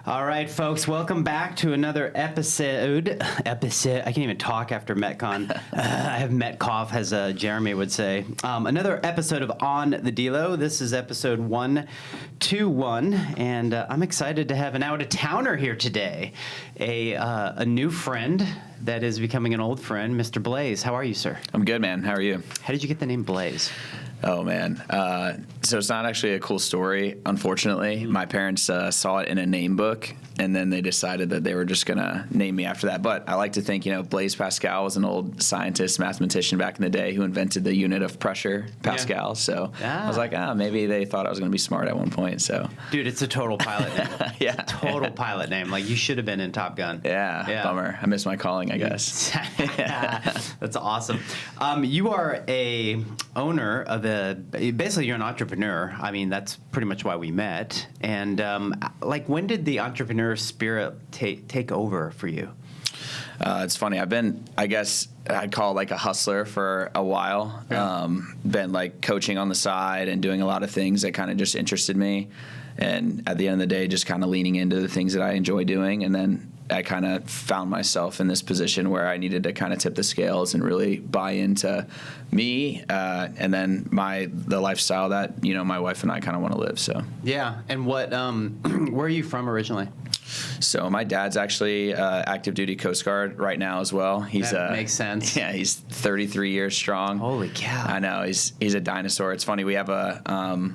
All right, folks, welcome back to another episode. I can't even talk after MetCon. I have Met cough, as Jeremy would say. Another episode of On the DELO. This is episode 121, and I'm excited to have an out-of-towner here today. A new friend that is becoming an old friend, Mr. Blaise. How are you, sir? I'm good, man. How are you? How did you get the name Blaise? Oh, man. So it's not actually a cool story, unfortunately. Mm-hmm. My parents saw it in a name book, and then they decided that they were just going to name me after that. But I like to think, Blaise Pascal was an old scientist, mathematician back in the day who invented the unit of pressure, Pascal. Yeah. So I was like, maybe they thought I was going to be smart at one point. So, dude, it's a total pilot name. Yeah. It's a total pilot name. Like, you should have been in Top Gun. Yeah. Bummer. I missed my calling, I guess. That's awesome. You are a owner of basically you're an entrepreneur. I mean, that's pretty much why we met. And when did the entrepreneur spirit take over for you? It's funny. I've been, I guess I'd call it like a hustler for a while. Yeah. Been like coaching on the side and doing a lot of things that kind of just interested me. And at the end of the day, just kind of leaning into the things that I enjoy doing. And then I kind of found myself in this position where I needed to kind of tip the scales and really buy into me and then the lifestyle that, my wife and I kind of want to live. So yeah. And what where are you from originally? So my dad's actually active duty Coast Guard right now as well. That makes sense. Yeah, he's 33 years strong. Holy cow. I know, he's a dinosaur. It's funny, we have a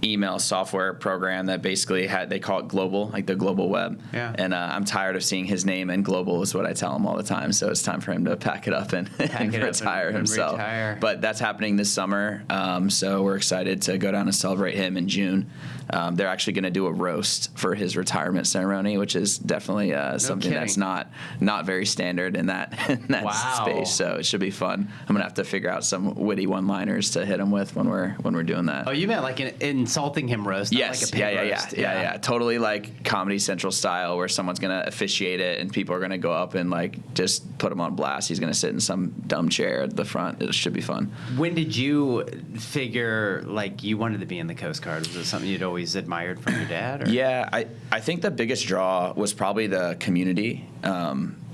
email software program that basically they call it global, like the global web. Yeah. And I'm tired of seeing his name, and global is what I tell him all the time. So it's time for him to pack it up and retire himself. But that's happening this summer. So we're excited to go down and celebrate him in June. They're actually going to do a roast for his retirement ceremony, which is definitely something that's not very standard in that space. So it should be fun. I'm going to have to figure out some witty one-liners to hit him with when we're doing that. Oh, you meant like insulting him roast? Yes. Like a roast. Yeah. Totally like Comedy Central style, where someone's going to officiate it and people are going to go up and like just put him on blast. He's going to sit in some dumb chair at the front. It should be fun. When did you figure like you wanted to be in the Coast Guard? Was it something you'd always admired from your dad? Or? Yeah, I think the biggest draw was probably the community,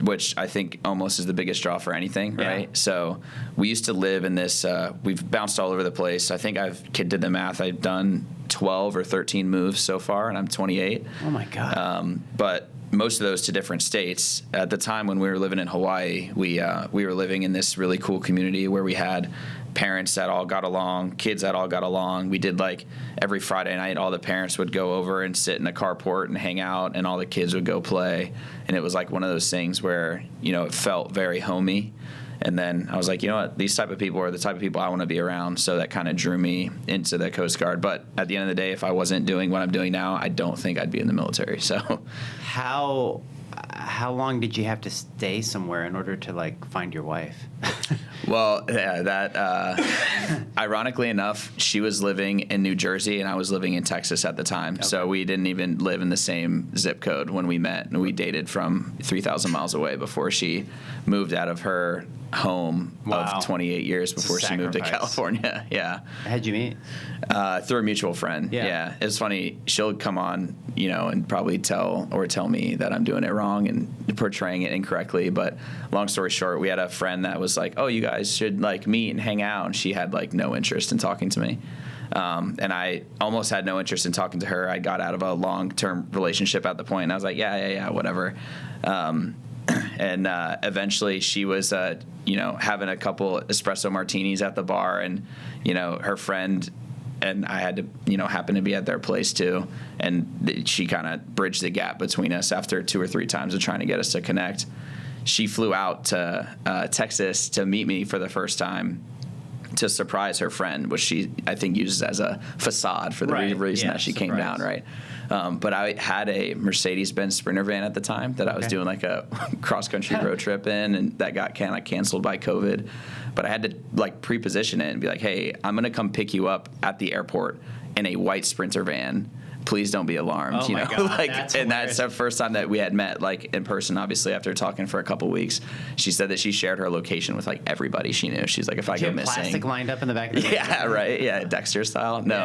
which I think almost is the biggest draw for anything, right? Yeah. So we used to live in this, we've bounced all over the place. I think did the math. I've done 12 or 13 moves so far, and I'm 28. Oh, my God. But most of those to different states. At the time when we were living in Hawaii, we were living in this really cool community where we had parents that all got along, kids that all got along. We did like every Friday night, all the parents would go over and sit in the carport and hang out, and all the kids would go play. And it was like one of those things where, it felt very homey. And then I was like, you know what, these type of people are the type of people I want to be around. So that kind of drew me into the Coast Guard. But at the end of the day, if I wasn't doing what I'm doing now, I don't think I'd be in the military. So how long did you have to stay somewhere in order to like find your wife? Well, yeah, that ironically enough, she was living in New Jersey and I was living in Texas at the time. Okay. So we didn't even live in the same zip code when we met, and we dated from 3,000 miles away before she moved out of her home of 28 years before she moved to California. Yeah. How'd you meet? Through a mutual friend. Yeah. It's funny. She'll come on, and probably tell me that I'm doing it wrong and portraying it incorrectly. But long story short, we had a friend that was like, oh, you guys should like meet and hang out. And she had like no interest in talking to me. And I almost had no interest in talking to her. I got out of a long-term relationship at the point, and I was like, yeah, whatever. And eventually she was, having a couple espresso martinis at the bar, and, her friend and I had to, happen to be at their place too. And she kind of bridged the gap between us after 2 or 3 times of trying to get us to connect. She flew out to Texas to meet me for the first time, to surprise her friend, which she, I think, uses as a facade for the reason that she came down, right? But I had a Mercedes-Benz Sprinter van at the time that I was doing like a cross-country road trip in, and that got kind of canceled by COVID. But I had to like pre-position it and be like, hey, I'm going to come pick you up at the airport in a white Sprinter van, please don't be alarmed. Oh you my know, God, like, that's and hilarious. that's the first time that we had met, like, in person. Obviously, after talking for a couple weeks, she said that she shared her location with like everybody she knew. She's like, if I Did you go have missing, plastic lined up in the back of the yeah, right, yeah, Dexter style. No,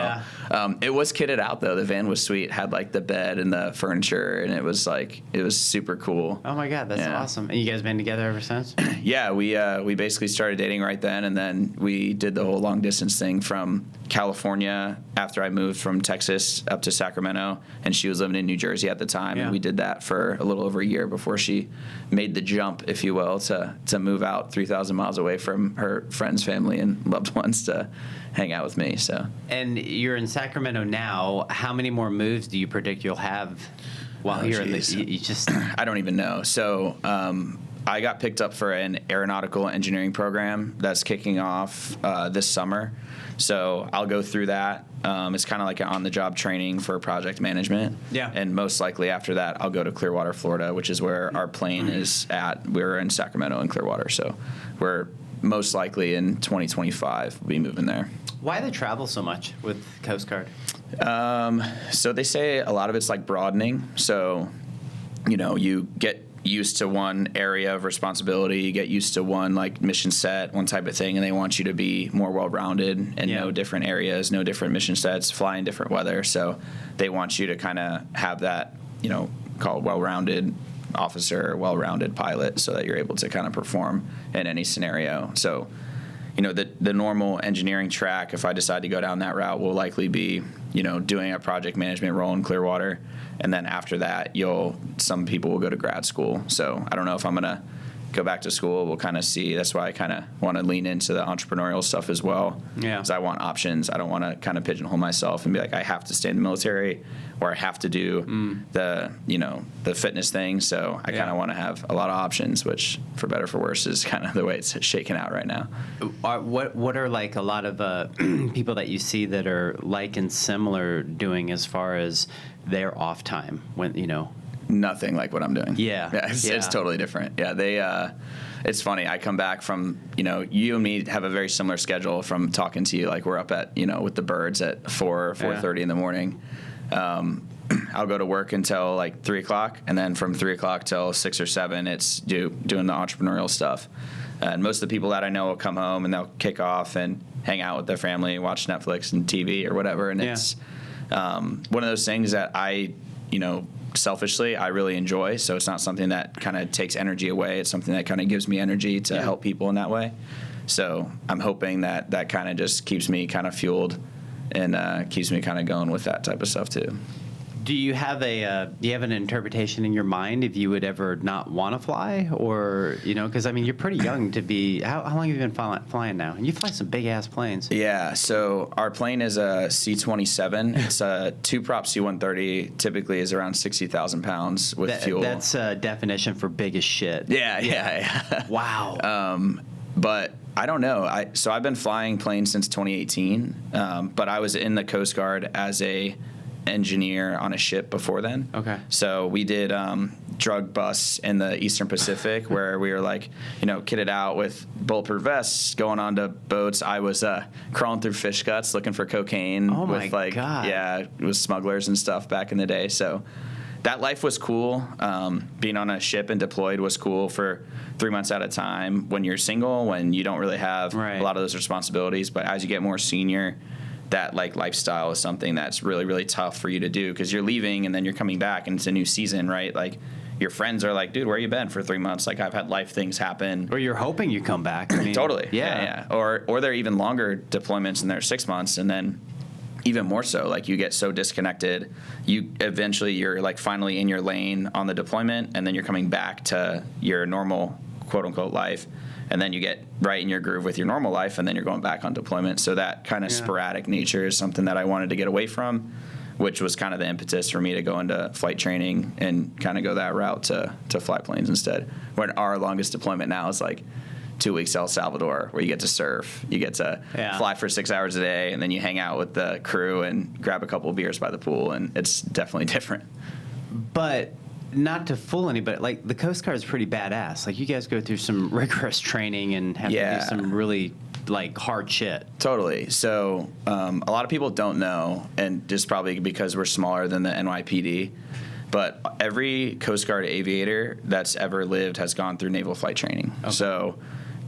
Yeah. it was kitted out though. The van was sweet, had like the bed and the furniture, and it was super cool. Oh my God, that's Yeah. awesome. And you guys been together ever since? Yeah, we basically started dating right then, and then we did the whole long distance thing from California after I moved from Texas up to Sacramento, and she was living in New Jersey at the time, Yeah. and we did that for a little over a year before she made the jump, if you will, to move out 3,000 miles away from her friends, family, and loved ones to hang out with me. So. And you're in Sacramento now. How many more moves do you predict you'll have while you're in the? You just I don't even know. So I got picked up for an aeronautical engineering program that's kicking off this summer. So I'll go through that. It's kind of like an on-the-job training for project management. Yeah. And most likely after that, I'll go to Clearwater, Florida, which is where our plane is at. We're in Sacramento and Clearwater. So we're most likely in 2025 we'll be moving there. why the travel so much with Coast Guard? So they say a lot of it's like broadening. So, you know, you get used to one area of responsibility, you get used to one like mission set, one type of thing, and they want you to be more well-rounded and know different areas, know different mission sets, fly in different weather. So they want you to kind of have that, you know, called well-rounded officer, well-rounded pilot, so that you're able to kind of perform in any scenario. So, you know, the normal engineering track, if I decide to go down that route, will likely be, you know, doing a project management role in Clearwater. And then after that, some people will go to grad school. So I don't know if I'm going to go back to school. We'll kind of see. That's why I kind of want to lean into the entrepreneurial stuff as well. Yeah. Because I want options. I don't want to kind of pigeonhole myself and be like, I have to stay in the military or I have to do the fitness thing. So I kind of want to have a lot of options, which for better or for worse is kind of the way it's shaken out right now. What are like a lot of people that you see that are like and similar doing as far as their off time when, you know? Nothing like what I'm doing. Yeah. It's totally different. Yeah, it's funny. I come back from, you know, you and me have a very similar schedule from talking to you. Like we're up at, you know, with the birds at 4:30 in the morning. I'll go to work until like 3 o'clock, and then from 3 o'clock till 6 or 7, it's doing the entrepreneurial stuff. And most of the people that I know will come home and they'll kick off and hang out with their family, watch Netflix and TV or whatever. And it's one of those things that I, you know, selfishly, I really enjoy. So it's not something that kind of takes energy away. It's something that kind of gives me energy to help people in that way. So I'm hoping that kind of just keeps me kind of fueled and keeps me kind of going with that type of stuff too. Do you have an interpretation in your mind if you would ever not want to fly, or, you know, because I mean you're pretty young to be. How long have you been flying now? And you fly some big ass planes. Yeah, so our plane is a C-27. It's a 2-prop C-130. Typically is around 60,000 pounds with fuel. That's a definition for big as shit. Yeah. Wow. But I don't know. So I've been flying planes since 2018, but I was in the Coast Guard as a engineer on a ship before then. Okay. So we did drug busts in the Eastern Pacific where we were like, you know, kitted out with bulletproof vests, going onto boats. I was crawling through fish guts looking for cocaine. Oh my with like, God. Yeah, it was smugglers and stuff back in the day. So that life was cool. Being on a ship and deployed was cool for 3 months at a time when you're single, when you don't really have a lot of those responsibilities. But as you get more senior, that like lifestyle is something that's really, really tough for you to do because you're leaving and then you're coming back and it's a new season, right? Like your friends are like, dude, where you been for 3 months? Like I've had life things happen. Or you're hoping you come back. I mean, totally. Yeah. Or they're even longer deployments and they're 6 months and then even more so, like you get so disconnected, you're like finally in your lane on the deployment and then you're coming back to your normal quote unquote life. And then you get right in your groove with your normal life, and then you're going back on deployment. So that kind of sporadic nature is something that I wanted to get away from, which was kind of the impetus for me to go into flight training and kind of go that route to fly planes instead. When our longest deployment now is like 2 weeks El Salvador, where you get to surf, you get to fly for 6 hours a day, and then you hang out with the crew and grab a couple of beers by the pool, and it's definitely different. But not to fool anybody, like the Coast Guard is pretty badass. Like you guys go through some rigorous training and have to do some really like hard shit. Totally. So a lot of people don't know, and just probably because we're smaller than the NYPD, but every Coast Guard aviator that's ever lived has gone through naval flight training. Okay. So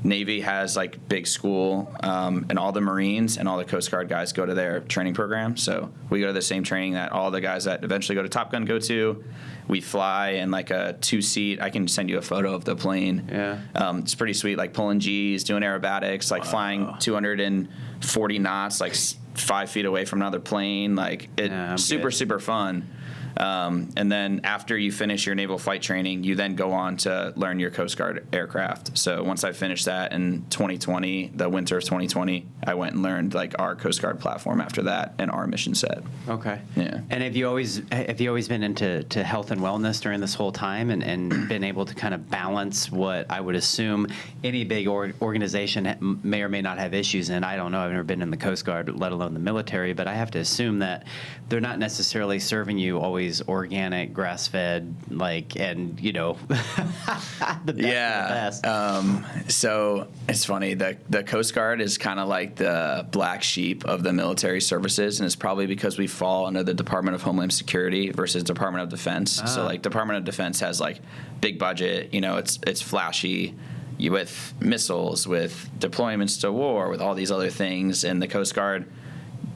Navy has like big school, and all the Marines and all the Coast Guard guys go to their training program. So we go to the same training that all the guys that eventually go to Top Gun go to. We fly in like a 2-seat. I can send you a photo of the plane. Yeah. It's pretty sweet, like pulling G's, doing aerobatics, like flying 240 knots, like 5 feet away from another plane. Like super fun. And then after you finish your naval flight training, you then go on to learn your Coast Guard aircraft. So once I finished that in 2020, the winter of 2020, I went and learned like our Coast Guard platform after that and our mission set. Okay. Yeah. And have you always been into health and wellness during this whole time and been able to kind of balance what I would assume any big organization may or may not have issues in? I don't know. I've never been in the Coast Guard, let alone the military, but I have to assume that they're not necessarily serving you always organic, grass-fed, like, and the best of the best. So it's funny. The Coast Guard is kind of like the black sheep of the military services, and it's probably because we fall under the Department of Homeland Security versus Department of Defense. So like Department of Defense has like big budget. It's flashy. With missiles, with deployments to war, with all these other things, and the Coast Guard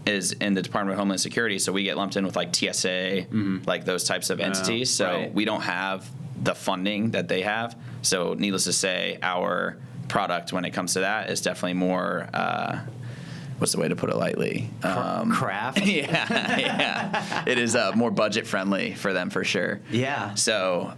is in the Department of Homeland Security, so we get lumped in with like TSA, like those types of entities. So we don't have the funding that they have. So needless to say, our product when it comes to that is definitely more, what's the way to put it lightly? Craft? Yeah. It is more budget friendly for them for sure. Yeah. So,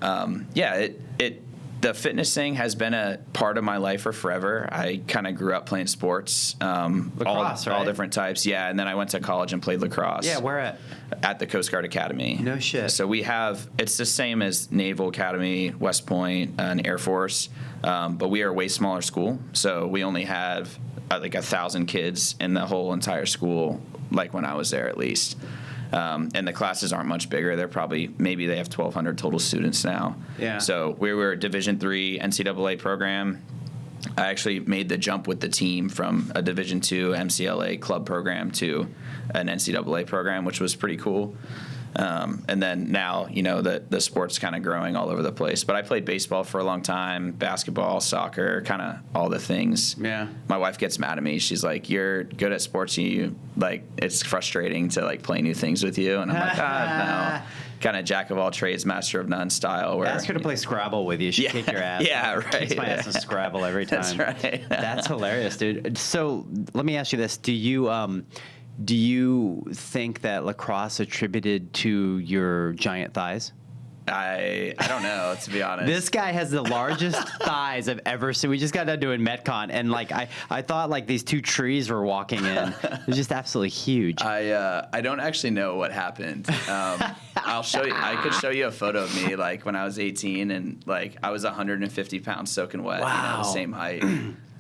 the fitness thing has been a part of my life for forever. I kind of grew up playing sports, lacrosse, all different types. Yeah, and then I went to college and played lacrosse. Yeah, where at? At the Coast Guard Academy. No shit. So it's the same as Naval Academy, West Point, and Air Force, but we are a way smaller school. So we only have like 1,000 kids in the whole entire school, like when I was there at least. And the classes aren't much bigger. Maybe they have 1,200 total students now. Yeah. So we were a Division III NCAA program. I actually made the jump with the team from a Division II MCLA club program to an NCAA program, which was pretty cool. And then now, the sport's kind of growing all over the place. But I played baseball for a long time, basketball, soccer, kind of all the things. Yeah. My wife gets mad at me. She's like, "You're good at sports. It's frustrating to like play new things with you." And I'm like, no. Kind of jack of all trades, master of none style. Ask her to play Scrabble with you. She'll kick your ass. Yeah, right. Kicks my ass in Scrabble every time. That's right. That's hilarious, dude. So let me ask you this: Do you think that lacrosse attributed to your giant thighs? I don't know, to be honest. This guy has the largest thighs I've ever seen. We just got done doing Metcon, and like I thought like these two trees were walking in. They're just absolutely huge. I don't actually know what happened. I'll show you. I could show you a photo of me like when I was 18, and like I was 150 pounds soaking wet. Wow. The same height.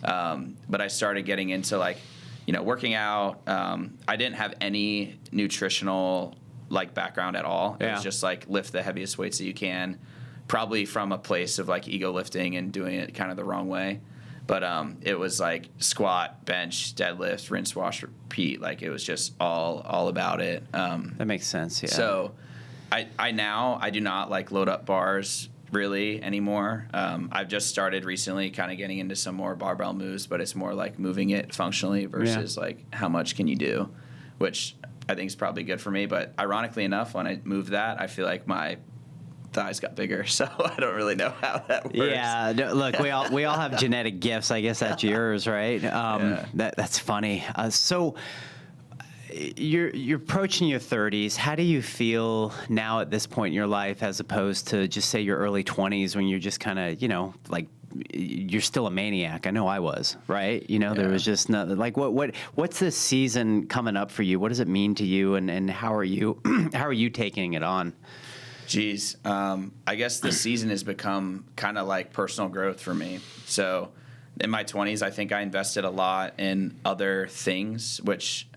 But I started getting into like, working out. I didn't have any nutritional like background at all. It was just like lift the heaviest weights that you can, probably from a place of like ego lifting and doing it kind of the wrong way. But it was like squat, bench, deadlift, rinse, wash, repeat. Like it was just all about it. That makes sense. Yeah. So I do not like load up bars really anymore. I've just started recently kind of getting into some more barbell moves, but it's more like moving it functionally versus like how much can you do, which I think is probably good for me. But ironically enough, when I moved that, I feel like my thighs got bigger, so I don't really know how that works. Yeah, look, we all have genetic gifts. I guess that's yours, right? That's funny. So you're approaching your 30s. How do you feel now at this point in your life, as opposed to just say your early 20s, when you're just kind of like you're still a maniac? I know I was, right? There was just nothing. Like what's this season coming up for you? What does it mean to you, and how are you taking it on? Geez, I guess this season has become kind of like personal growth for me. So in my 20s, I think I invested a lot in other things, which,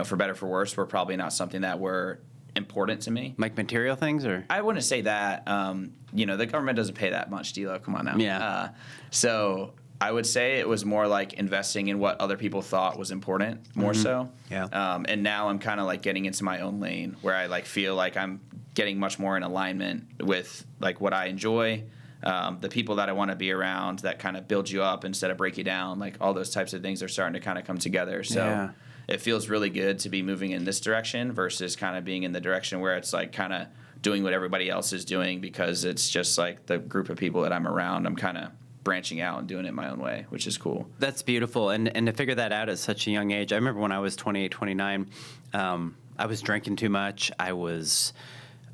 for better or for worse, were probably not something that were important to me. Like material things, or? I wouldn't say that. The government doesn't pay that much, DELO. Come on now. Yeah. So I would say it was more like investing in what other people thought was important, more so. Yeah. And now I'm kind of like getting into my own lane where I like feel like I'm getting much more in alignment with like what I enjoy, the people that I want to be around that kind of build you up instead of break you down. Like all those types of things are starting to kind of come together. So it feels really good to be moving in this direction versus kind of being in the direction where it's like kind of doing what everybody else is doing because it's just like the group of people that I'm around. I'm kind of branching out and doing it my own way, which is cool. That's beautiful. And to figure that out at such a young age, I remember when I was 28, 29, I was drinking too much. I was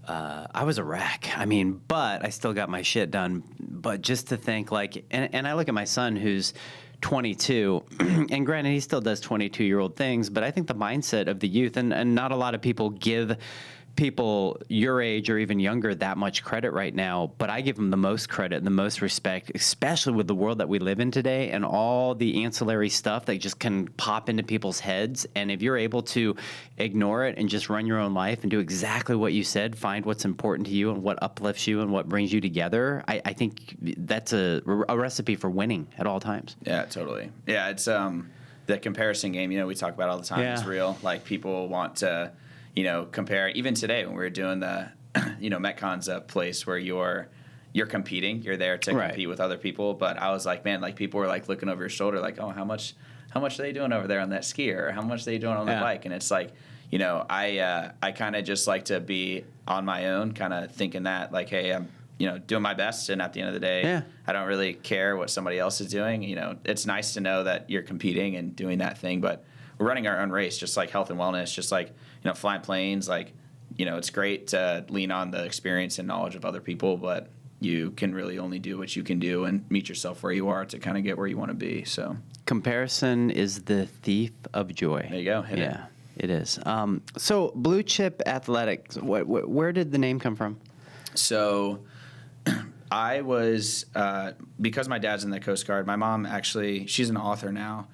a wreck. I mean, but I still got my shit done. But just to think like, and I look at my son who's 22, and granted, he still does 22-year-old things, but I think the mindset of the youth, and not a lot of people give people your age or even younger that much credit right now, but I give them the most credit and the most respect, especially with the world that we live in today and all the ancillary stuff that just can pop into people's heads. And if you're able to ignore it and just run your own life and do exactly what you said, find what's important to you and what uplifts you and what brings you together, I think that's a recipe for winning at all times. Yeah, totally. Yeah, it's the comparison game, we talk about all the time is real. Like people want to compare. Even today when we were doing the, Metcon's a place where you're competing. You're there to compete with other people. But I was like, man, like people were like looking over your shoulder, like, oh, how much are they doing over there on that skier? Or how much are they doing on the bike? And it's like, I kind of just like to be on my own, kind of thinking that like, hey, I'm doing my best, and at the end of the day, I don't really care what somebody else is doing. It's nice to know that you're competing and doing that thing, but we're running our own race, just like health and wellness, just like flying planes. Like it's great to lean on the experience and knowledge of other people, but you can really only do what you can do and meet yourself where you are to kind of get where you want to be. So comparison is the thief of joy. There you go. Hit it. It is. So Blue Chip Athletics, where did the name come from? So I was, because my dad's in the Coast Guard, my mom actually, she's an author now.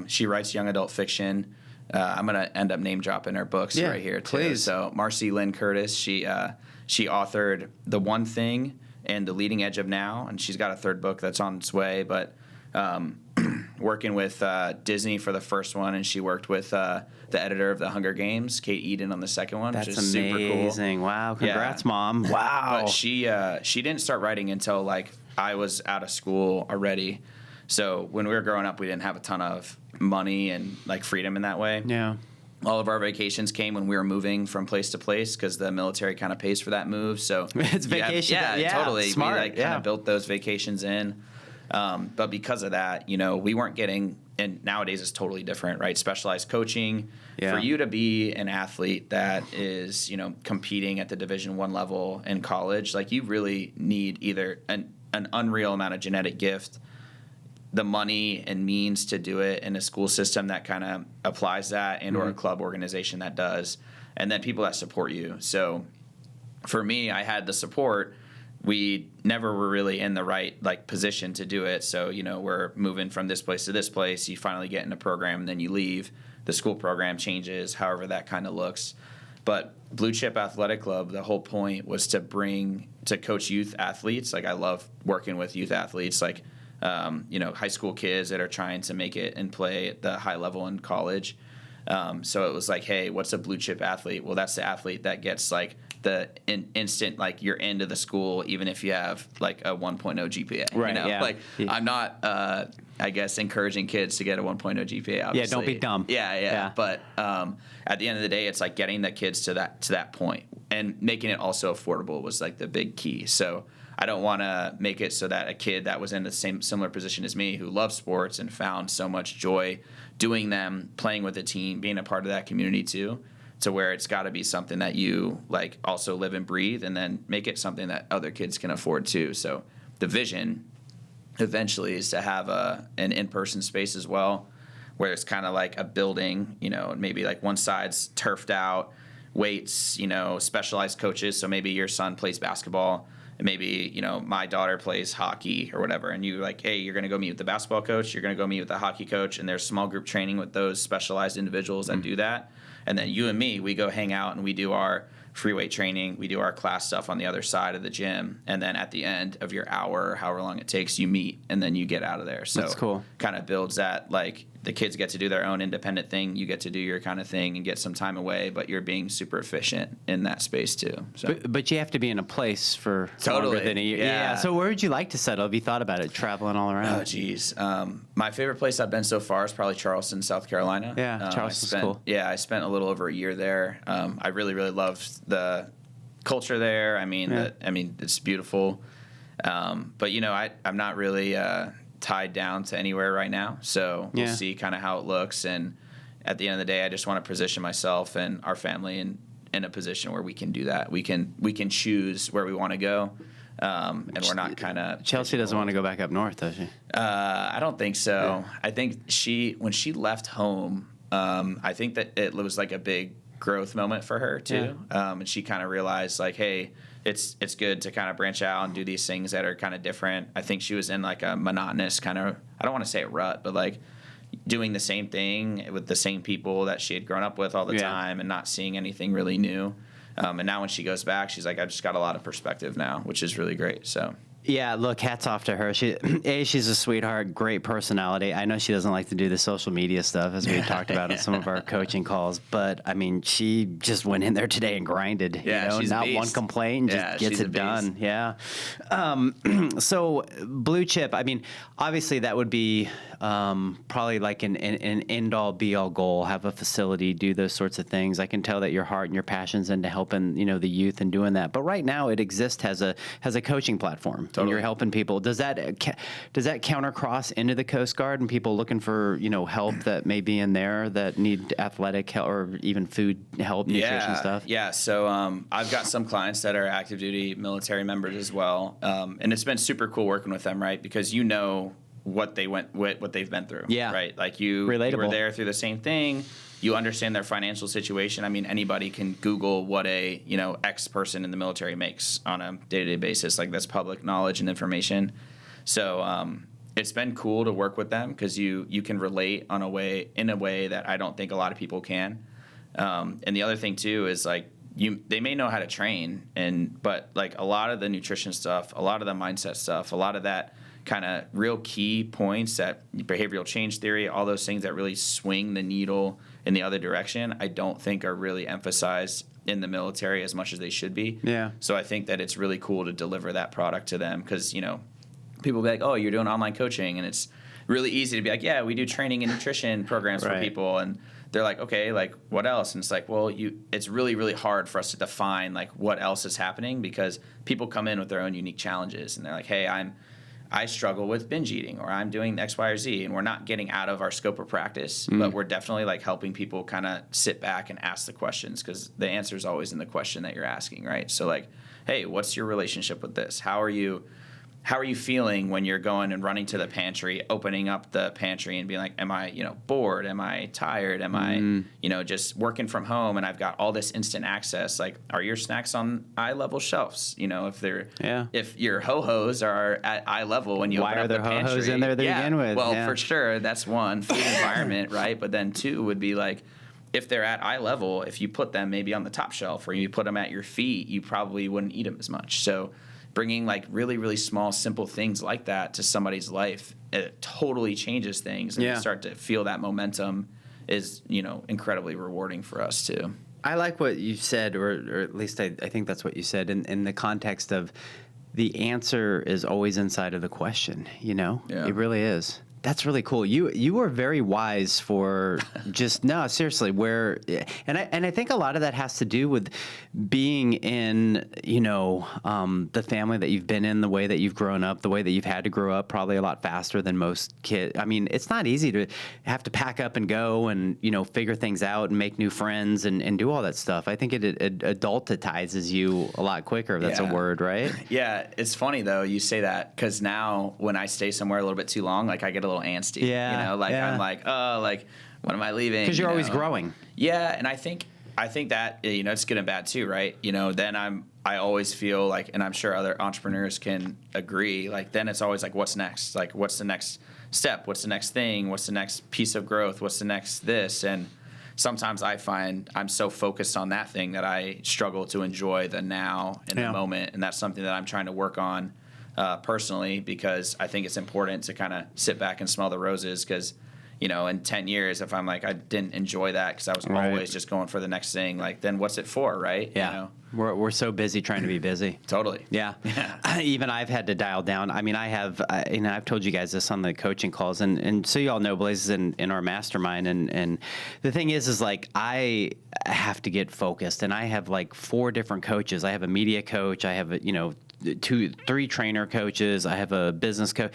She writes young adult fiction. I'm going to end up name dropping her books right here too. Please. So Marcy Lynn Curtis, she authored The One Thing and The Leading Edge of Now, and she's got a third book that's on its way, but working with Disney for the first one, and she worked with the editor of The Hunger Games, Kate Eden, on the second one, which is amazing. Super cool. Wow, congrats, Mom. Wow. But she didn't start writing until like I was out of school already. So when we were growing up, we didn't have a ton of money and like freedom in that way. Yeah. All of our vacations came when we were moving from place to place because the military kind of pays for that move. So it's vacation. Totally. Smart. We kind of built those vacations in. But because of that, we weren't getting, and nowadays it's totally different, right? Specialized coaching. For you to be an athlete that is, competing at the Division I level in college, like you really need either an unreal amount of genetic gift, the money and means to do it in a school system that kind of applies that, and or a club organization that does, and then people that support you. So for me, I had the support. We never were really in the right position to do it. So, we're moving from this place to this place. You finally get in a program, and then you leave. The school program changes, however that kind of looks. But Blue Chip Athletic Club, the whole point was to coach youth athletes. Like I love working with youth athletes, high school kids that are trying to make it and play at the high level in college. So it was like, hey, what's a blue chip athlete? Well, that's the athlete that gets the instant, you're into the school, even if you have a 1.0 GPA. Right. I'm not, I guess, encouraging kids to get a 1.0 GPA. Obviously. Yeah. Don't be dumb. Yeah. But at the end of the day, it's getting the kids to that point and making it also affordable was the big key. So I don't want to make it so that a kid that was in the similar position as me, who loves sports and found so much joy doing them, playing with a team, being a part of that community too, to where it's got to be something that you also live and breathe, and then make it something that other kids can afford too. So the vision eventually is to have an in-person space as well, where it's kind of like a building, and maybe one side's turfed out, weights, specialized coaches. So maybe your son plays basketball, and maybe, my daughter plays hockey or whatever, and you're hey, you're going to go meet with the basketball coach, you're going to go meet with the hockey coach, and there's small group training with those specialized individuals that do that. And then you and me, we go hang out and we do our free weight training. We do our class stuff on the other side of the gym. And then at the end of your hour, however long it takes, you meet and then you get out of there. So that's cool. Kind of builds that, like, the kids get to do their own independent thing. You get to do your kind of thing and get some time away, but you're being super efficient in that space too. So. But you have to be in a place for totally longer than a year. Yeah. So where would you like to settle? Have you thought about it, traveling all around? Oh, geez. My favorite place I've been so far is probably Charleston, South Carolina. Yeah, Charleston's cool. Yeah, I spent a little over a year there. I really, really loved the culture there. I mean, it's beautiful. But, you know, I'm not really tied down to anywhere right now. So we'll see kind of how it looks. And at the end of the day, I just want to position myself and our family in a position where we can do that. We can choose where we want to go. And we're not kind of... Chelsea doesn't want to go back up north, does she? I don't think so. Yeah. I think when she left home, I think that it was like a big growth moment for her too. Yeah. And she kind of realized, like, hey, it's good to kind of branch out and do these things that are kind of different. I think she was in like a monotonous kind of, I don't want to say a rut, but like doing the same thing with the same people that she had grown up with all the time and not seeing anything really new. And now when she goes back, she's like, I've just got a lot of perspective now, which is really great. So. Yeah, look, hats off to her. She's a sweetheart, great personality. I know she doesn't like to do the social media stuff, as we talked about in some of our coaching calls, but I mean, she just went in there today and grinded. Yeah, she's not one complaint, just gets it done. Yeah. So blue chip, I mean, obviously that would be probably like an end-all, be-all goal, have a facility, do those sorts of things. I can tell that your heart and your passion's into helping, the youth and doing that. But right now it exists as a coaching platform. Totally. And you're helping people. Does that counter-cross into the Coast Guard and people looking for, help that may be in there that need athletic help or even food help, nutrition stuff? Yeah. So I've got some clients that are active duty military members as well. And it's been super cool working with them, right? Because what they've been through. Yeah. Right. Like you were there through the same thing. You understand their financial situation. I mean, anybody can Google what a X person in the military makes on a day-to-day basis. Like, that's public knowledge and information. So it's been cool to work with them because you can relate in a way that I don't think a lot of people can. And the other thing too is like they may know how to train, but like a lot of the nutrition stuff, a lot of the mindset stuff, a lot of that kind of real key points, that behavioral change theory, all those things that really swing the needle in the other direction, I don't think are really emphasized in the military as much as they should be. Yeah. So I think that it's really cool to deliver that product to them because, people be like, oh, you're doing online coaching. And it's really easy to be like, yeah, we do training and nutrition programs for people. And they're like, okay, like what else? And it's like, well, it's really, really hard for us to define like what else is happening because people come in with their own unique challenges. And they're like, hey, I struggle with binge eating, or I'm doing X, Y, or Z, and we're not getting out of our scope of practice, but we're definitely like helping people kind of sit back and ask the questions because the answer is always in the question that you're asking, right? So like, hey, what's your relationship with this? How are you feeling when you're going and running to the pantry, opening up the pantry and being like, am I, bored? Am I tired? Am I, just working from home and I've got all this instant access? Like, are your snacks on eye level shelves? If your ho-hos are at eye level when you open up the pantry. Why are there ho-hos in there to begin with? Well, for sure, that's one, food environment, right? But then two would be like, if they're at eye level, if you put them maybe on the top shelf or you put them at your feet, you probably wouldn't eat them as much. So bringing like really, really small, simple things like that to somebody's life, it totally changes things. And you start to feel that momentum is, incredibly rewarding for us too. I like what you said, or at least I think that's what you said in the context of the answer is always inside of the question, It really is. That's really cool. You were very wise for just no, seriously. And I think a lot of that has to do with being in the family that you've been in, the way that you've grown up, the way that you've had to grow up, probably a lot faster than most kids. I mean, it's not easy to have to pack up and go and figure things out and make new friends and do all that stuff. I think it adultitizes you a lot quicker. If that's a word, right? Yeah, it's funny though you say that because now when I stay somewhere a little bit too long, like I get a little antsy. I'm like, oh, like when am I leaving? Because you're always growing. Yeah, and I think that it's good and bad too, right? Then I always feel like, and I'm sure other entrepreneurs can agree, like then it's always like, what's next? Like, what's the next step? What's the next thing? What's the next piece of growth? What's the next this? And sometimes I find I'm so focused on that thing that I struggle to enjoy the now and the moment. And that's something that I'm trying to work on personally, because I think it's important to kind of sit back and smell the roses, because in 10 years, if I'm like, I didn't enjoy that because I was always just going for the next thing, like, then what's it for, right? Yeah. We're so busy trying to be busy. Totally. Yeah. Even I've had to dial down. I mean, I've told you guys this on the coaching calls, and so you all know Blaise is in our mastermind, and the thing is like, I have to get focused, and I have like 4 different coaches. I have a media coach. I have 3 trainer coaches. I have a business coach,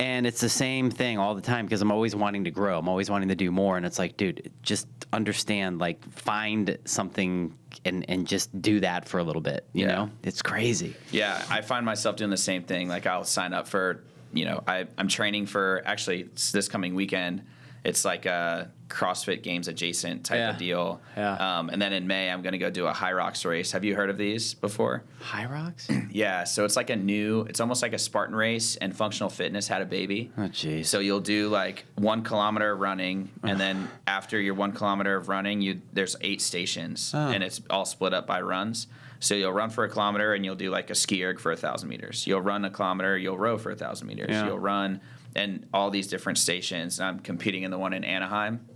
and it's the same thing all the time, because I'm always wanting to grow. I'm always wanting to do more, and it's like, dude, just understand, like, find something and just do that for a little bit. You know, it's crazy. Yeah, I find myself doing the same thing. Like, I'll sign up for, I'm training for, actually, this coming weekend. It's like a CrossFit Games adjacent type of deal. Yeah. And then in May, I'm going to go do a High Rocks race. Have you heard of these before? High Rocks? Yeah. So it's like it's almost like a Spartan race, and functional fitness had a baby. Oh, geez. So you'll do like 1 kilometer of running, and then after your 1 kilometer of running, there's 8 stations, and it's all split up by runs. So you'll run for 1 kilometer, and you'll do like a ski erg for 1,000 meters. You'll run 1 kilometer, you'll row for 1,000 meters. Yeah. You'll run, and all these different stations. And I'm competing in the one in Anaheim,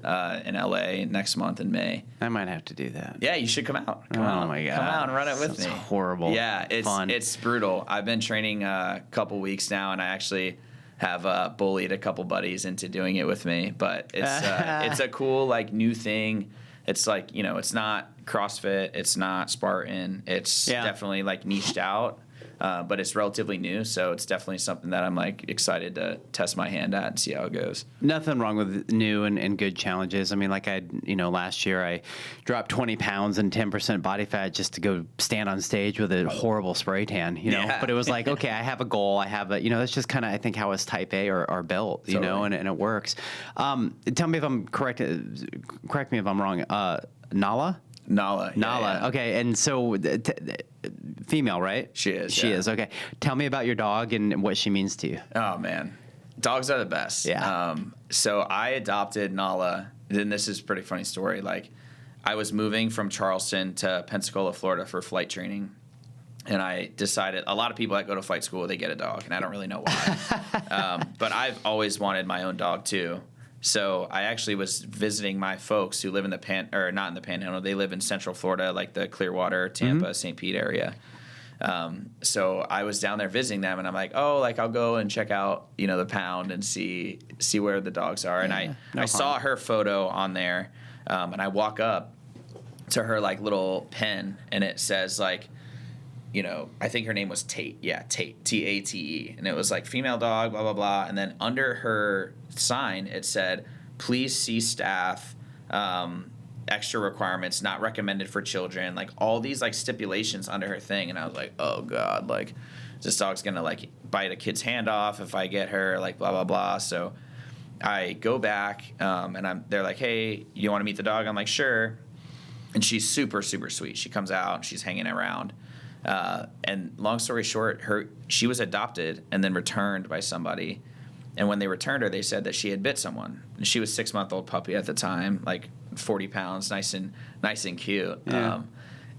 in LA next month in May. I might have to do that. Yeah, you should come out. Come out. My God. Come out and run it with me. It's horrible. Yeah, it's brutal. I've been training a couple weeks now, and I actually have bullied a couple buddies into doing it with me. But it's a cool, like, new thing. It's like, it's not CrossFit, it's not Spartan. It's definitely like niched out. But it's relatively new, so it's definitely something that I'm like excited to test my hand at and see how it goes. Nothing wrong with new and good challenges. I mean, like last year I dropped 20 pounds and 10% body fat just to go stand on stage with a horrible spray tan, Yeah. But it was like, okay, I have a goal. I have that's just kind of, I think, how us type A are built, and it works. Tell me if I'm correct. Correct me if I'm wrong. Nala? Nala. Yeah. Okay, and so female, right? She is. She is. Okay. Tell me about your dog and what she means to you. Oh man, dogs are the best. Yeah. So I adopted Nala. Then this is a pretty funny story. Like, I was moving from Charleston to Pensacola, Florida for flight training. And I decided, a lot of people that go to flight school, they get a dog, and I don't really know why. But I've always wanted my own dog too. So I actually was visiting my folks who live in not in the Panhandle. They live in Central Florida, like the Clearwater, Tampa, St. Pete area. So I was down there visiting them, and I'm like, I'll go and check out, the pound and see where the dogs are. And I saw her photo on there, and I walk up to her like little pen, and it says like, I think her name was Tate. Yeah, Tate, Tate. And it was like female dog, blah, blah, blah. And then under her sign, it said, please see staff, extra requirements, not recommended for children, like all these like stipulations under her thing. And I was like, oh God, like this dog's going to like bite a kid's hand off if I get her, like blah, blah, blah. So I go back, and they're like, hey, you want to meet the dog? I'm like, sure. And she's super, super sweet. She comes out, she's hanging around. And long story short, she was adopted and then returned by somebody. And when they returned her, they said that she had bit someone. And she was 6-month-old puppy at the time, like 40 pounds, nice and cute. Yeah.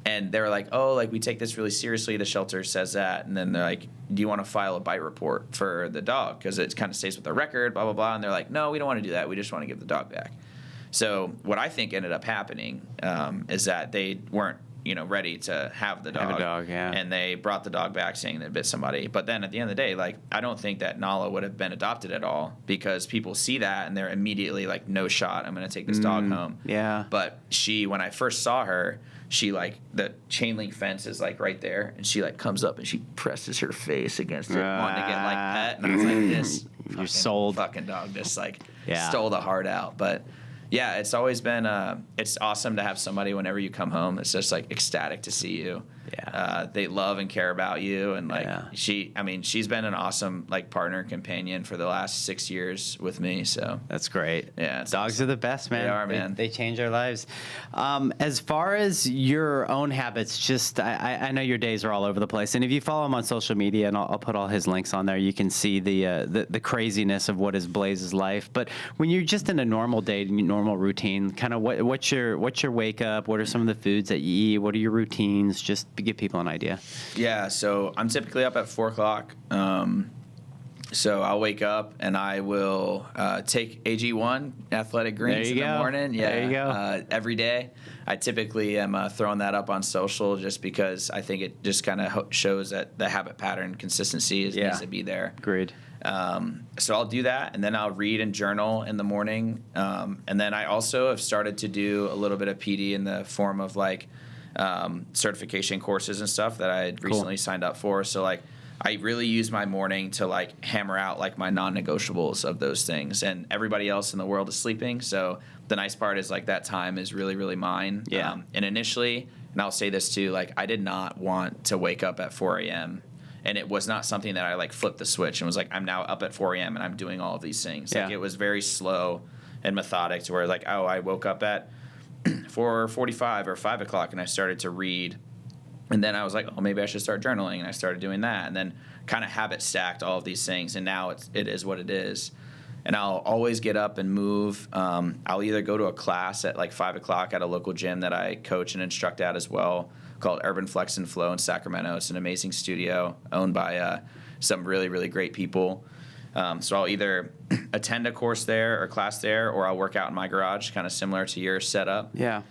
And they were like, we take this really seriously. The shelter says that. And then they're like, do you want to file a bite report for the dog? Because it kind of stays with the record, blah, blah, blah. And they're like, no, we don't want to do that. We just want to give the dog back. So what I think ended up happening is that they weren't ready to have the dog. Have a dog, yeah. And they brought the dog back saying they bit somebody. But then at the end of the day, like, I don't think that Nala would have been adopted at all, because people see that and they're immediately like, no shot, I'm going to take this dog home. Yeah. But when I first saw her, she like, the chain link fence is like right there, and she like comes up and she presses her face against it, wanting to get like pet. And I was like, this fucking dog just like stole the heart out. But yeah, it's always been it's awesome to have somebody whenever you come home. It's just like ecstatic to see you. They love and care about you, and she's been an awesome partner and companion for the last 6 years with me. So that's great. Yeah, dogs are the best, man. They are, man. They change our lives. As far as your own habits, just I know your days are all over the place, and if you follow him on social media, and I'll put all his links on there, you can see the craziness of what is Blaise's life. But when you're just in a normal day, normal routine, kind of what's your wake up? What are some of the foods that you eat? What are your routines? Just to give people an idea. Yeah, so I'm typically up at 4 o'clock. So I'll wake up and I will take AG1 athletic greens in the morning. Yeah, there you go. Every day. I typically am throwing that up on social just because I think it just kind of shows that the habit pattern consistency needs to be there. Agreed. So I'll do that, and then I'll read and journal in the morning. And then I also have started to do a little bit of PD in the form of certification courses and stuff that I had recently signed up for. So I really use my morning to hammer out my non-negotiables of those things, and everybody else in the world is sleeping. So the nice part is that time is really, really mine. Yeah. And initially, and I'll say this too, I did not want to wake up at 4 a.m. And it was not something that I flipped the switch and was I'm now up at 4 a.m. and I'm doing all of these things. It was very slow and methodic to where I woke up at 4:45 or 5 o'clock and I started to read. And then I was oh, maybe I should start journaling, and I started doing that, and then kind of habit stacked all of these things, and now it is what it is. And I'll always get up and move. I'll either go to a class at 5 o'clock at a local gym that I coach and instruct at as well, called Urban Flex and Flow in Sacramento. It's an amazing studio owned by some really, really great people. So I'll either attend a course there or class there, or I'll work out in my garage, kind of similar to your setup. Yeah.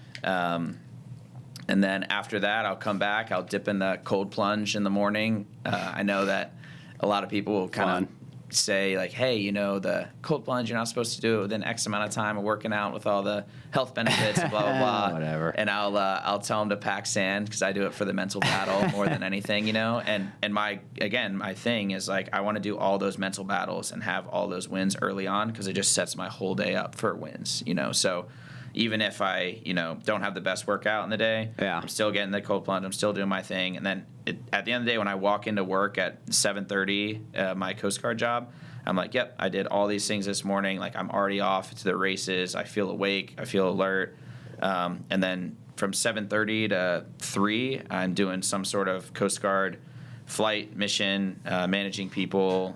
And then after that, I'll come back. I'll dip in the cold plunge in the morning. I know that a lot of people will kind of say hey, the cold plunge, you're not supposed to do it within X amount of time of working out with all the health benefits, blah, blah, blah. Whatever. And I'll tell them to pack sand because I do it for the mental battle more than anything, And my thing is I want to do all those mental battles and have all those wins early on because it just sets my whole day up for wins, So even if I, don't have the best workout in the day, I'm still getting the cold plunge. I'm still doing my thing. And then at the end of the day, when I walk into work at 7:30, my Coast Guard job, I'm yep, I did all these things this morning. I'm already off to the races. I feel awake. I feel alert. And then from 7:30 to 3, I'm doing some sort of Coast Guard flight mission, managing people,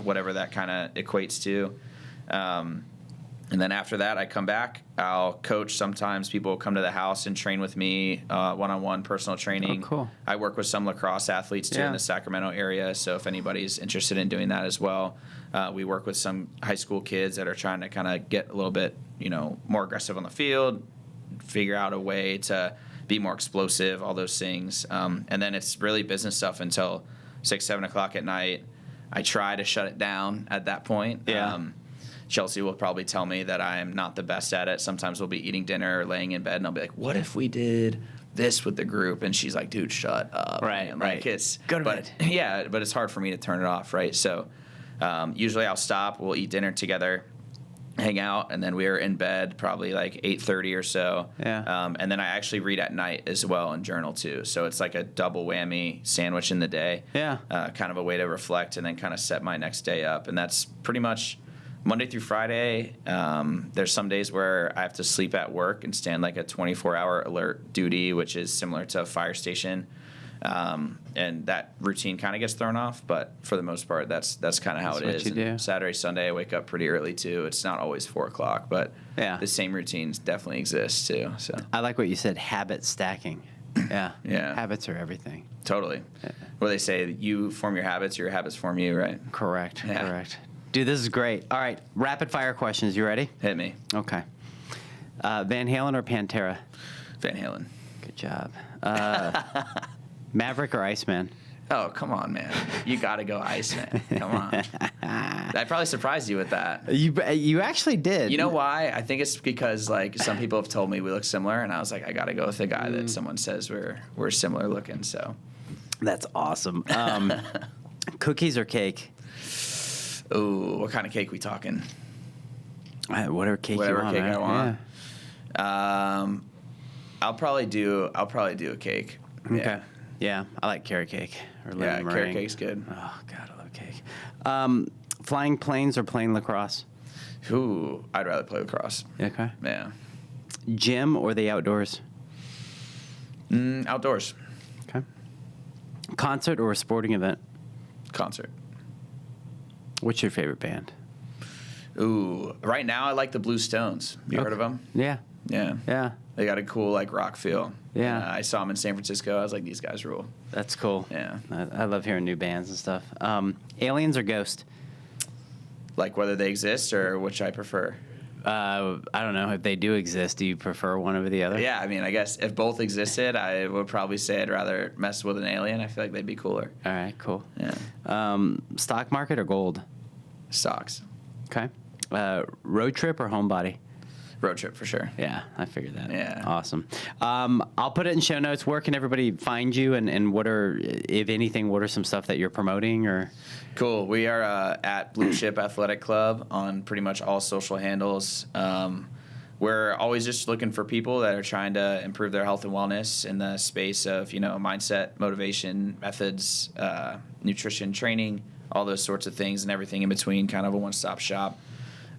whatever that kind of equates to. And then after that, I come back. I'll coach. Sometimes people will come to the house and train with me, one-on-one personal training. Oh, cool. I work with some lacrosse athletes, too, in the Sacramento area. So if anybody's interested in doing that as well, we work with some high school kids that are trying to kind of get a little bit, more aggressive on the field, figure out a way to be more explosive, all those things. And then it's really business stuff until 6, 7 o'clock at night. I try to shut it down at that point. Yeah. Chelsea will probably tell me that I am not the best at it. Sometimes we'll be eating dinner or laying in bed, and I'll be what if we did this with the group? And she's dude, shut up. Right, man. right. It's go to bed. Yeah, but it's hard for me to turn it off, right? So usually I'll stop. We'll eat dinner together, hang out, and then we're in bed probably 8:30 or so. Yeah. And then I actually read at night as well and journal too. So it's a double whammy sandwich in the day. Yeah. Kind of a way to reflect and then kind of set my next day up. And that's pretty much Monday through Friday. There's some days where I have to sleep at work and stand a 24-hour alert duty, which is similar to a fire station. And that routine kind of gets thrown off, but for the most part, that's kind of how it is. You do. Saturday, Sunday, I wake up pretty early too. It's not always 4 o'clock, but the same routines definitely exist too. So I like what you said, habit stacking. Yeah. Yeah. Habits are everything. Totally. Well, they say you form your habits, your habits form you, right? Correct. Yeah. Correct. Dude, this is great. All right, rapid fire questions. You ready? Hit me. Okay. Van Halen or Pantera? Van Halen. Good job. Maverick or Iceman? Oh, come on, man. You got to go Iceman. Come on. I probably surprised you with that. You actually did. You know why? I think it's because some people have told me we look similar, and I was I got to go with the guy that someone says we're similar looking. So that's awesome. Cookies or cake? Ooh, what kind of cake we talking? Whatever cake Whatever you want. Cake right? I want. Yeah. I'll probably do a cake. Okay. Yeah. Yeah, I like carrot cake or lemon meringue. Carrot cake's good. Oh God, I love cake. Flying planes or playing lacrosse? Ooh, I'd rather play lacrosse. Okay. Yeah. Gym or the outdoors? Outdoors. Okay. Concert or a sporting event? Concert. What's your favorite band? Ooh, right now I like the Blue Stones. You heard of them? Yeah. Yeah. Yeah. They got a cool like rock feel. Yeah. I saw them in San Francisco. I was like, these guys rule. That's cool. Yeah. I love hearing new bands and stuff. Aliens or ghost? Like whether they exist or which I prefer. I don't know. If they do exist, do you prefer one over the other? Yeah, I mean, I guess if both existed, I would probably say I'd rather mess with an alien. I feel like they'd be cooler. All right, cool. Yeah. Stock market or gold? Stocks. Okay. Road trip or homebody? Road trip for sure. Yeah, I figured that. Yeah. Awesome. I'll put it in show notes. Where can everybody find you, and what are, if anything, what are some stuff that you're promoting or? Cool. We are at Blue Chip Athletic Club on pretty much all social handles. We're always just looking for people that are trying to improve their health and wellness in the space of, mindset, motivation, methods, nutrition, training, all those sorts of things, and everything in between, kind of a one-stop shop.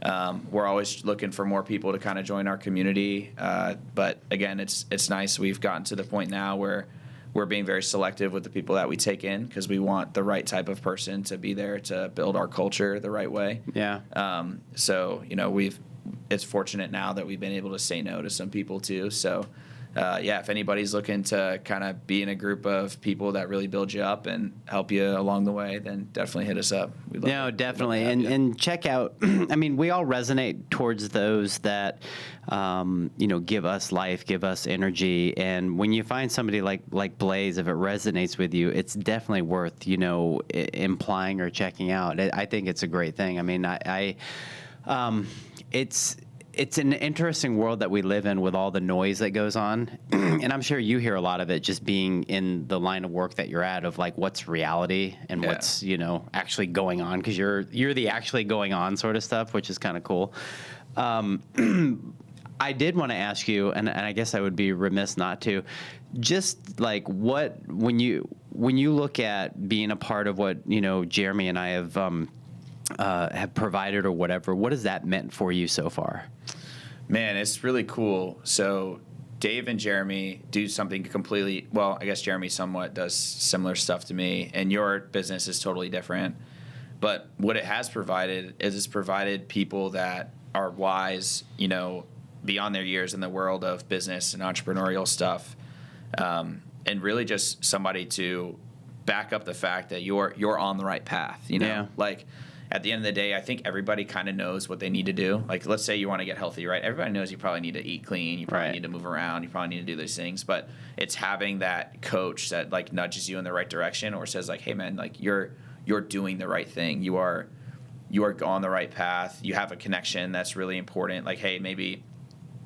We're always looking for more people to kind of join our community. But again, it's nice. We've gotten to the point now where we're being very selective with the people that we take in because we want the right type of person to be there to build our culture the right way. Yeah. So, it's fortunate now that we've been able to say no to some people too. So, if anybody's looking to kind of be in a group of people that really build you up and help you along the way, then definitely hit us up. Definitely. And check out, I mean, we all resonate towards those that, give us life, give us energy. And when you find somebody like Blaise, if it resonates with you, it's definitely worth, implying or checking out. I think it's a great thing. I mean, it's an interesting world that we live in with all the noise that goes on. And I'm sure you hear a lot of it just being in the line of work that you're at of like what's reality and what's, actually going on, because you're the actually going on sort of stuff, which is kind of cool. I did want to ask you, and I guess I would be remiss not to, just like when you look at being a part of what, Jeremy and I have provided or whatever, what has that meant for you so far? Man, it's really cool. So Dave and Jeremy do something completely, well, I guess Jeremy somewhat does similar stuff to me, and your business is totally different. But what it has provided is it's provided people that are wise, beyond their years in the world of business and entrepreneurial stuff, and really just somebody to back up the fact that you're on the right path, Yeah. Like, at the end of the day, I think everybody kind of knows what they need to do. Like, let's say you want to get healthy, right? Everybody knows you probably need to eat clean. You probably need to move around. You probably need to do those things. But it's having that coach that, like, nudges you in the right direction or says, like, hey, man, like, you're doing the right thing. You are on the right path. You have a connection that's really important. Like, hey, maybe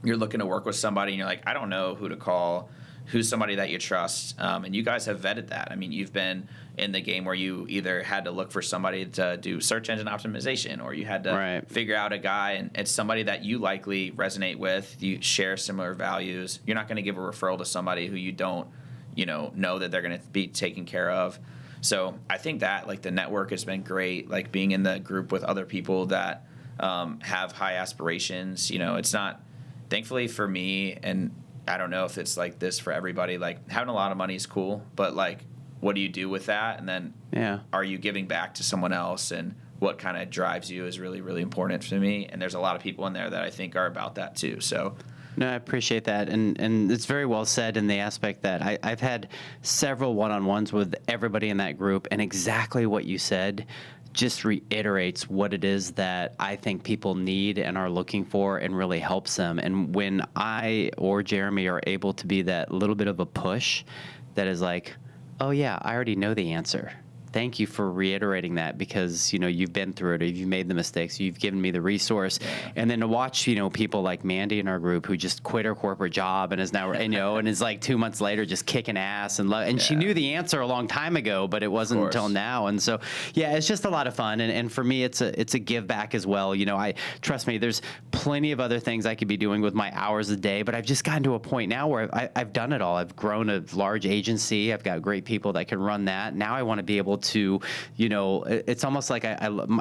you're looking to work with somebody and you're like, I don't know who to call. Who's somebody that you trust? And you guys have vetted that. I mean, you've been in the game where you either had to look for somebody to do search engine optimization, or you had to figure out a guy, and it's somebody that you likely resonate with. You share similar values. You're not going to give a referral to somebody who you don't, know that they're going to be taken care of. So I think that, like, the network has been great. Like, being in the group with other people that have high aspirations. It's not, thankfully for me, and I don't know if it's like this for everybody, like, having a lot of money is cool, but, like, what do you do with that? And then are you giving back to someone else? And what kind of drives you is really, really important to me. And there's a lot of people in there that I think are about that too. So no, I appreciate that. And it's very well said in the aspect that I've had several one-on-ones with everybody in that group, and exactly what you said just reiterates what it is that I think people need and are looking for and really helps them. And when I or Jeremy are able to be that little bit of a push that is like, oh yeah, I already know the answer. thank you for reiterating that, because, you've been through it, or you've made the mistakes, you've given me the resource. And then to watch, people like Mandy in our group who just quit her corporate job and is now, and is like 2 months later just kicking ass. And she knew the answer a long time ago, but it wasn't until now. And so, it's just a lot of fun. And for me, it's a give back as well. Trust me, there's plenty of other things I could be doing with my hours a day, but I've just gotten to a point now where I've done it all. I've grown a large agency. I've got great people that can run that. Now I want to be able to, it's almost like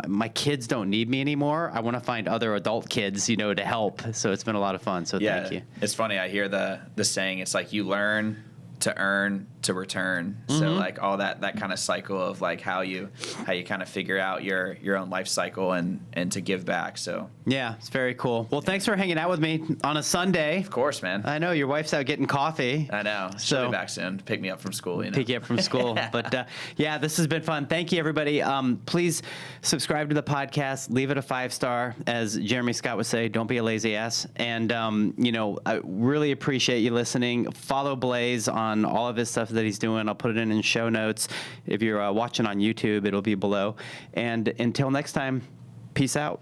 my kids don't need me anymore. I want to find other adult kids, to help. So it's been a lot of fun. So thank you. It's funny. I hear the saying, it's like you learn to earn to return. So like all that kind of cycle of like how you kind of figure out your own life cycle and to give back. So yeah, it's very cool. Well, thanks for hanging out with me on a Sunday. Of course, man. I know your wife's out getting coffee. I know. She'll be back soon to pick me up from school. Pick you up from school. But this has been fun. Thank you, everybody. Please subscribe to the podcast. Leave it a 5-star, as Jeremy Scott would say. Don't be a lazy ass. And I really appreciate you listening. Follow Blaise on all of his stuff that he's doing. I'll put it in show notes. If you're watching on YouTube, it'll be below. And until next time, peace out.